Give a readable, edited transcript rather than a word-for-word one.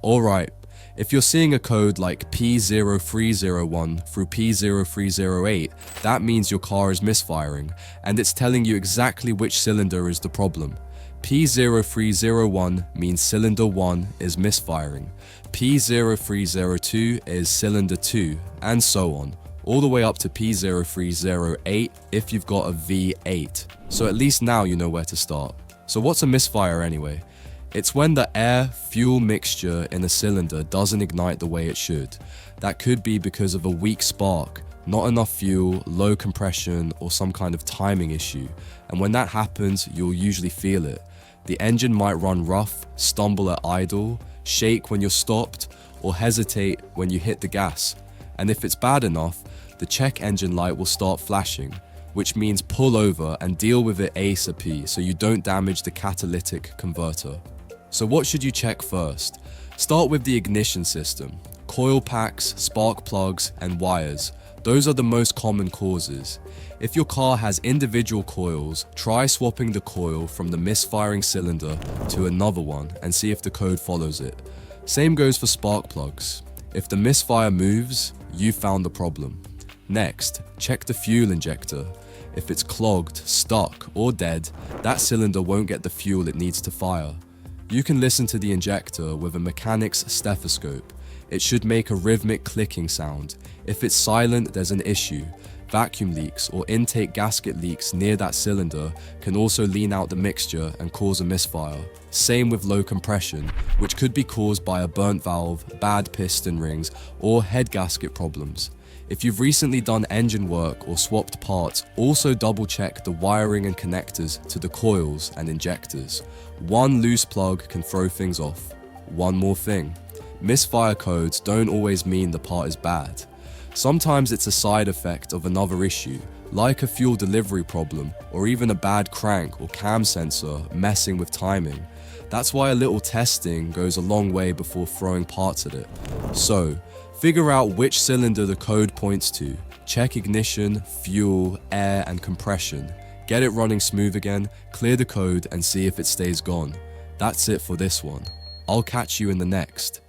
Alright, if you're seeing a code like P0301 through P0308, that means your car is misfiring, and it's telling you exactly which cylinder is the problem. P0301 means cylinder 1 is misfiring, P0302 is cylinder 2, and so on, all the way up to P0308 if you've got a V8. So at least now you know where to start. So what's a misfire anyway? It's when the air-fuel mixture in a cylinder doesn't ignite the way it should. That could be because of a weak spark, not enough fuel, low compression, or some kind of timing issue. And when that happens, you'll usually feel it. The engine might run rough, stumble at idle, shake when you're stopped, or hesitate when you hit the gas. And if it's bad enough, the check engine light will start flashing, which means pull over and deal with it ASAP so you don't damage the catalytic converter. So what should you check first? Start with the ignition system. Coil packs, spark plugs, and wires. Those are the most common causes. If your car has individual coils, try swapping the coil from the misfiring cylinder to another one and see if the code follows it. Same goes for spark plugs. If the misfire moves, you found the problem. Next, check the fuel injector. If it's clogged, stuck, or dead, that cylinder won't get the fuel it needs to fire. You can listen to the injector with a mechanic's stethoscope. It should make a rhythmic clicking sound. If it's silent, there's an issue. Vacuum leaks or intake gasket leaks near that cylinder can also lean out the mixture and cause a misfire. Same with low compression, which could be caused by a burnt valve, bad piston rings, or head gasket problems. If you've recently done engine work or swapped parts, also double check the wiring and connectors to the coils and injectors. One loose plug can throw things off. One more thing, misfire codes don't always mean the part is bad. Sometimes it's a side effect of another issue, like a fuel delivery problem or even a bad crank or cam sensor messing with timing. That's why a little testing goes a long way before throwing parts at it. So, figure out which cylinder the code points to. Check ignition, fuel, air, and compression. Get it running smooth again, clear the code, and see if it stays gone. That's it for this one. I'll catch you in the next.